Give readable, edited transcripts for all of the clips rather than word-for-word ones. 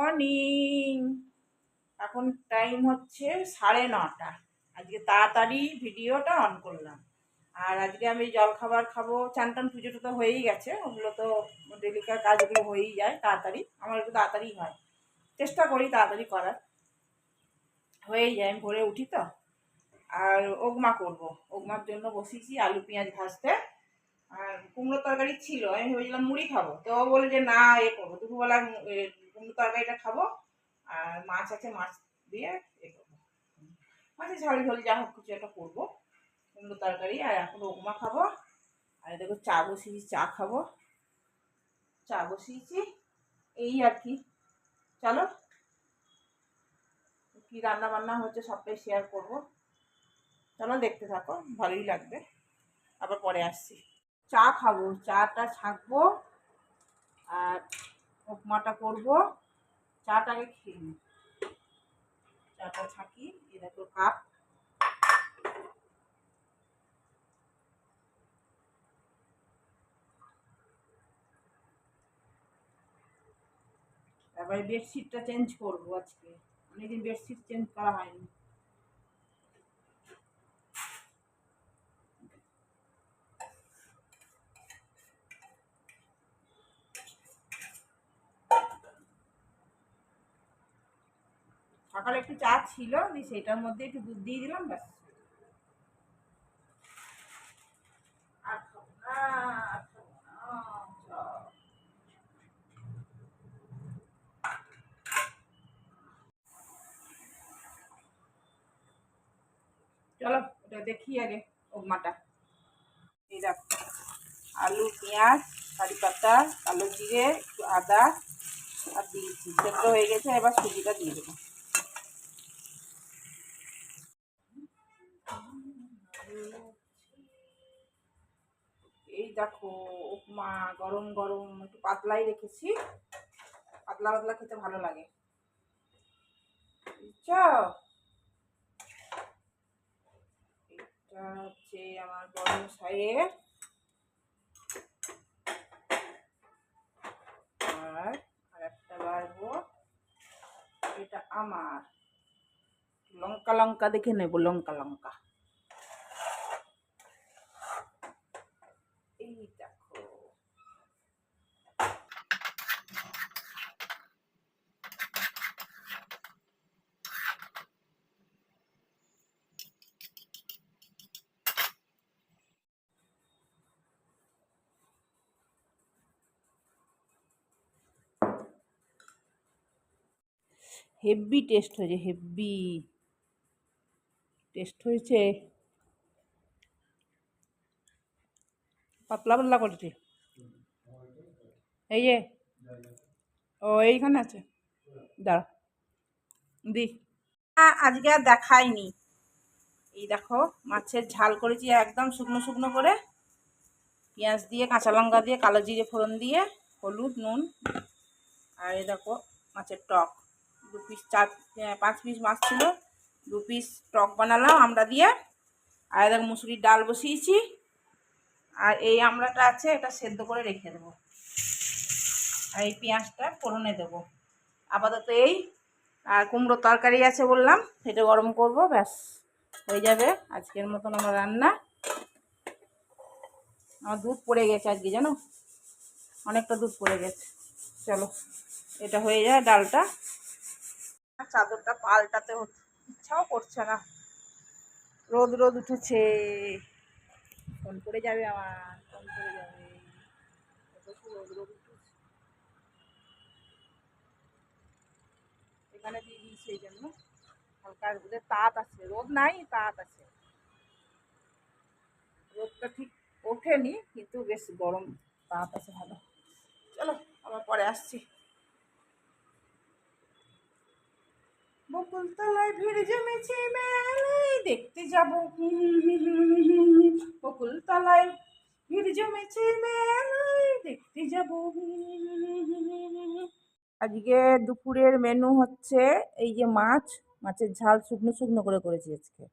Morning. এখন time হচ্ছে 9:30। আজকে তাড়াতাড়ি ভিডিওটা অন করলাম। আর আজকে আমি জলখাবার খাবো। চান টান পুজোটা তো হয়েই গেছে, ওগুলো তো ডেলিকার কাজগুলো হয়েই যায় তাড়াতাড়ি। আমার একটু তাড়াতাড়ি হয়, চেষ্টা করি তাড়াতাড়ি করার, হয়েই যায়। আমি ভোরে উঠি তো। আর ওগমা করব, ওগমার জন্য বসিয়েছি আলু পেঁয়াজ ভাজতে। আর কুমড়ো তরকারি ছিল, আমি ভেবেছিলাম মুড়ি খাবো, তো ও বলে যে না করবো দুপুরবেলা কুমড়ো তরকারিটা খাবো। আর মাছ আছে, মাছ দিয়ে করবো, মাছের ঝাল ঝাল যা হোক কিছু একটা করবো। কুমড়ো তরকারি আর এখন উপমা খাবো। আর দেখো চা বসিয়েছি, চা খাবো, চা বসিয়েছি। এই আর কি। চলো, কি রান্না বান্না হচ্ছে সবটাই শেয়ার করবো। চলো দেখতে থাকো, ভালোই লাগবে। আবার পরে আসছি। চা খাবো, চাটা ছাঁকবো আর উপমাটা করবো। চাটাকে খেয়ে নিই, চাটা ছাঁকি। এই দেখো কাপ। তারপরে বেডশিটটা চেঞ্জ করবো আজকে, অনেকদিন বেডশিট চেঞ্জ করা হয়নি। সকালে একটু চা ছিল, সেটার মধ্যে একটু দুধ দিয়ে দিলাম, ব্যাস। আর খাবো না, আর খাবো না। চলো ওটা দেখি আগে, উপমাটা। এই দেখো আলু পেঁয়াজ কারি পাতা কালো জিরে একটু আদা আর দিয়েছি, সেদ্ধ হয়ে গেছে। এবার সুজিটা দিয়ে দেবো। এই দেখো উপমা গরম গরম, একটু পাতলাই রেখেছি, পাতলা পাতলা খেতে ভালো লাগে, বুঝছো? এটা হচ্ছে আমার বড় সাইয়ের, আর একটা বাড়বো, এটা আমার। লঙ্কা লঙ্কা দেখে নেবো, লঙ্কা লঙ্কা। এই দেখো হেভি টেস্ট হয়েছে, হেভি টেস্ট হয়েছে। পাতলা পাতলা করেছি। এই যে ও এইখানে আছে, দাঁড়া দি। আজকে আর দেখাইনি। এই দেখো মাছের ঝাল করেছি একদম শুকনো শুকনো করে, পেঁয়াজ দিয়ে কাঁচা লঙ্কা দিয়ে কালো জিরে ফোড়ন দিয়ে হলুদ নুন। আর এই দেখো মাছের টক, 2 পিস 5 পিস মাছ ছিল, 2 পিস টক বানালাম আমরা দিয়ে। আর দেখো মুসুরির ডাল বসিয়েছি। আর এই আমড়াটা আছে, এটা সেদ্ধ করে রেখে দেবো। আর এই পেঁয়াজটা ফোড়নে দেবো আপাতত। এই আর কুমড়ো তরকারি আছে বললাম, সেটা গরম করব, ব্যাস হয়ে যাবে আজকের মতন আমার রান্না। আমার দুধ পড়ে গেছে আজকে, জানো, অনেকটা দুধ পড়ে গেছে। চলো এটা হয়ে যায় ডালটা। চাদরটা পাল্টাতে ইচ্ছাও করছে না, রোদ রোদ উঠেছে। ফোন পড়ে যাবে আমার, ফোন পড়ে যাবে। রোদ রোদ উঠেছে, এখানে দিয়ে দিয়েছি এই জন্য। হালকা রোদের তাপ আছে, রোদ নাই তাপ আছে। রোদটা ঠিক ওঠেনি কিন্তু বেশ গরম তাপ আছে, ভালো। চলো আবার পরে আসছি। বকুলতলায় ভিড় জমেছে মেলায় দেখতে যাব, বকুলতলায় ভিড় জমেছে মেলায় দেখতে যাব। আজকে দুপুরের মেনু হচ্ছে এই যে মাছ, মাছের ঝাল শুকনো শুকনো করে করেছি আজকে।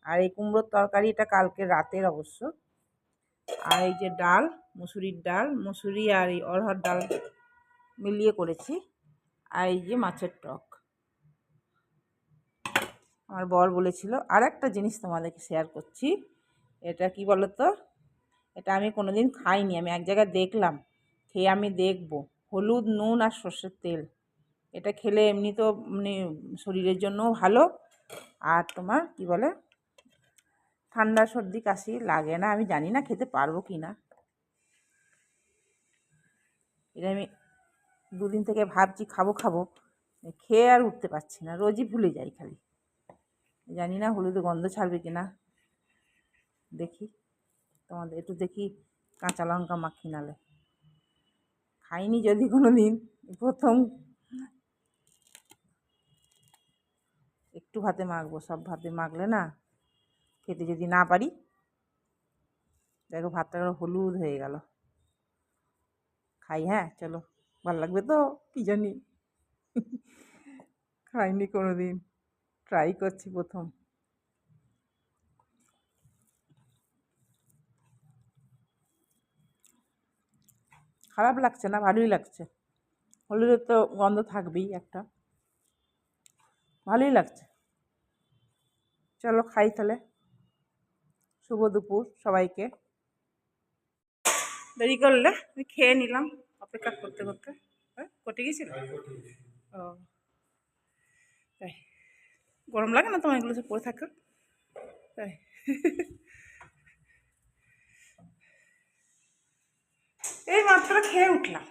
আর এই কুমড়োর তরকারি, এটা কালকে রাতের অবশ্য। আর এই যে ডাল, মুসুরির ডাল, মুসুরি আর এই অড়হর ডাল মিলিয়ে করেছি। আর এই যে মাছের টক। আমার বর বলেছিল আর একটা জিনিস তোমাদেরকে শেয়ার করছি। এটা কি বলো তো, এটা আমি কোনোদিন খাইনি, আমি এক জায়গায় দেখলাম, খেয়ে আমি দেখবো। হলুদ, নুন আর সর্ষের তেল, এটা খেলে এমনি তো মানে শরীরের জন্যও ভালো, আর তোমার কি বলে ঠান্ডা সর্দি কাশি লাগে না। আমি জানি না খেতে পারবো কি না, এটা আমি দুদিন থেকে ভাবছি খাবো খাবো, খেয়ে আর উঠতে পারছি না, রোজই ভুলে যাই খালি। জানি না হলুদে গন্ধ ছাড়বে কি না, দেখি তোমাদের একটু দেখি কাঁচা লঙ্কা মাখি, নালে খাইনি যদি কোনো দিন, প্রথম একটু ভাতে মাখবো, সব ভাতে মাখলে না খেতে যদি না পারি। দেখো ভাতটা হলুদ হয়ে গেল, খাই, হ্যাঁ চলো, ভালো লাগবে তো কি জানি। খাইনি কোনো দিন, ট্রাই করছি প্রথম। খারাপ লাগছে না, ভালোই লাগছে, হলুদের তো গন্ধ থাকবেই একটা, ভালোই লাগছে। চলো খাই তাহলে, শুভ দুপুর সবাইকে। দেরি করলে আমি খেয়ে নিলাম অপেক্ষা করতে করতে। হ্যাঁ কটে গেছিল, ও তাই গরম লাগে না তোমার এগুলো সব পরে থাকো, তাই। এই মাত্র খেয়ে উঠলাম,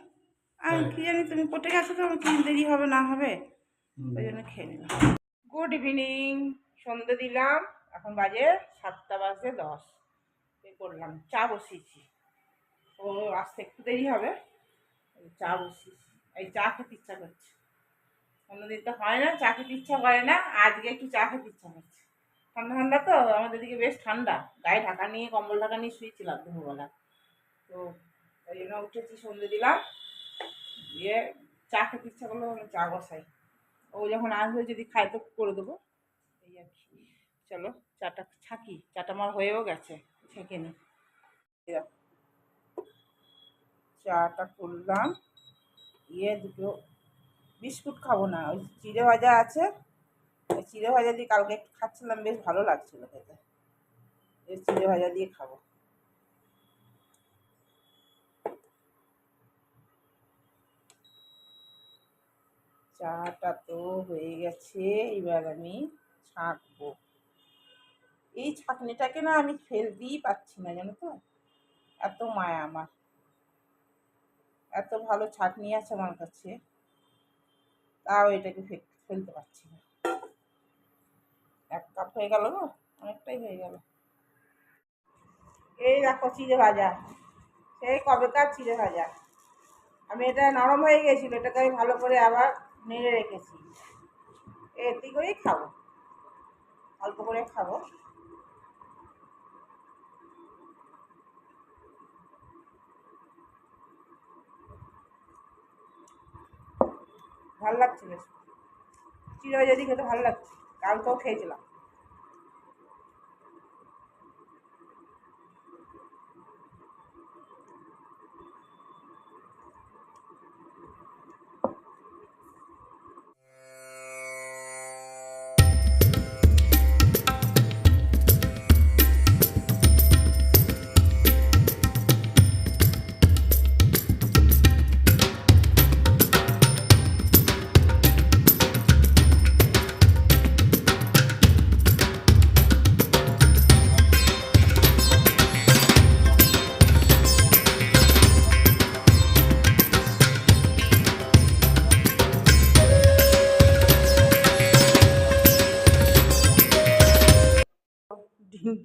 আর কি জানি তুমি পটে গেছো তো, আমার কি দেরি হবে না হবে, ওই জন্য খেয়ে নিলাম। গুড ইভিনিং, সন্ধে দিলাম, এখন বাজে 7:10 এই করলাম, চা বসিয়েছি, ও আসতে একটু দেরি হবে, চা বসিয়েছি, এই চা খেতে ইচ্ছা করছে, অন্যদিন তো হয় না চা খেতে ইচ্ছা করে না, আজকে একটু চা খেতে ইচ্ছা করছে। ঠান্ডা ঠান্ডা তো আমাদের দিকে, বেশ ঠান্ডা, গায়ে ঢাকা নিয়ে কম্বল ঢাকা নিয়ে শুয়েছিলাম দুপুরবেলা, তো ওই জন্য উঠেছি, সন্ধে দিলাম, দিয়ে চা খেতে ইচ্ছা করলো, চা বসাই, ও যখন আসবে যদি খাই তো করে দেবো, এই আর কি। চলো চাটা ছাকি, চাটা আমার হয়েও গেছে, ছেঁকে নি। চাটা করলাম, দুটো বিস্কুট খাবো না, ওই চিড়ে ভাজা আছে, ওই চিড়ে ভাজা দিয়ে কালকে একটু খাচ্ছিলাম, বেশ ভালো লাগছিল খেতে, এই চিড়ে ভাজা দিয়ে খাবো। চাটা তো হয়ে গেছে, এবার আমি ছাঁকবো। এই ছাঁকনিটাকে না আমি ফেলতেই পাচ্ছি না, জানো তো, এত মায়া আমার, এত ভালো ছাঁকনি আছে আমার কাছে, তাও এটাকে ফেলতে পারছি না। 1 কাপ হয়ে গেল না, অনেকটাই হয়ে গেল। এই দেখো চিড়ে ভাজা, সেই কবেকার চিড়ে ভাজা, আমি এটা নরম হয়ে গেছিল, এটাকে আমি ভালো করে আবার নেড়ে রেখেছি, এটি করেই খাবো, অল্প করে খাবো। ভালো লাগছে বেশ, চিড়ে ভাজা দিয়ে খেতে ভালো লাগছে, কালকেও খেয়েছিলাম।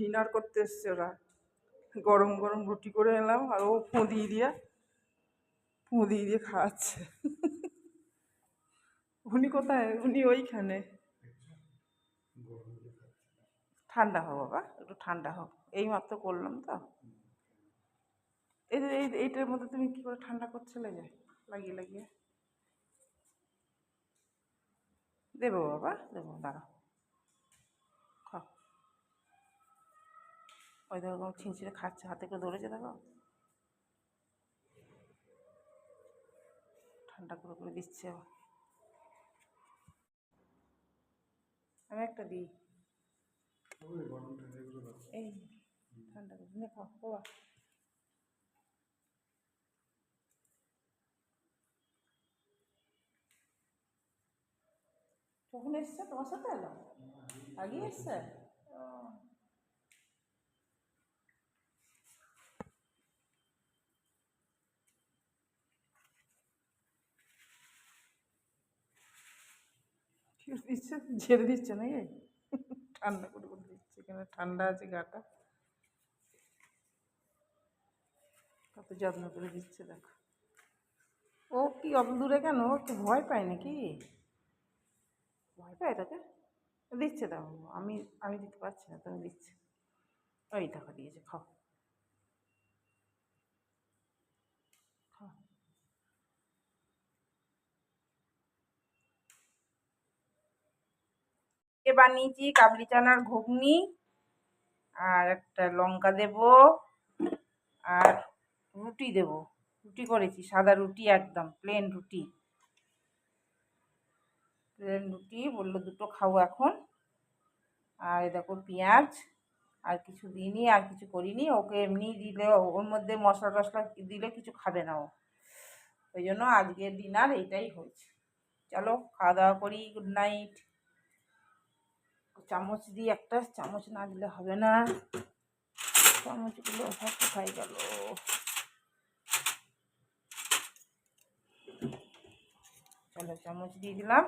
ডিনার করতে এসছে ওরা, গরম গরম রুটি করে এলাম, আর ও ফুঁ দিয়ে খাওয়াচ্ছে। উনি কোথায়, উনি ওইখানে। ঠান্ডা হোক বাবা, একটু ঠান্ডা হোক, এই মাত্র করলাম তো। এই যে এইটার মধ্যে তুমি কি করে ঠান্ডা করছে, লেগে লাগিয়ে লাগিয়ে দেবো বাবা, দেবো, দাঁড়াও, খাও। ওই দেখো ছিঁচড়ে খাচ্ছে, হাতে করে ধরেছে, দেখো ঠান্ডা করে করে দিচ্ছে। আমি একটা দিই, এই ঠান্ডা করে খাও বাবা। কখন এসছে তোমার সাথে? এলো আগে এসছে। ও, কি দিচ্ছে, ঝেড়ে দিচ্ছে নাকি? ঠান্ডা করে করে দিচ্ছে, এখানে ঠান্ডা আছে গাটা, কত যত্ন করে দিচ্ছে দেখো। ও কি অত দূরে কেন? ও একটু ভয় পায় নাকি? ভয় পায় তাকে? দিচ্ছে দাও, আমি আমি দিতে পারছি না, তুমি দিচ্ছে। ওই টাকা দিয়েছে, খাও খাও। এ বানিয়েছি কাবলি চানার ঘুগনি, আর একটা লঙ্কা দেব, আর রুটি দেব। রুটি করেছি, সাদা রুটি, একদম প্লেন রুটি। প্লেন রুটি বললো দুটো খাবো এখন। আর এ দেখো পেঁয়াজ, আর কিছু দিইনি, আর কিছু করিনি। ওকে এমনি দিলে, ওর মধ্যে মশলা টশলা দিলে কিছু খাবে না ও, ওই জন্য আজকের ডিনার এইটাই হয়েছে। চলো খাওয়া দাওয়া করি, গুড নাইট। চামচ দিই, একটা চামচ না দিলে হবে না, চামচগুলো সব কোথায় গেল? চলো চামচ দিয়ে দিলাম।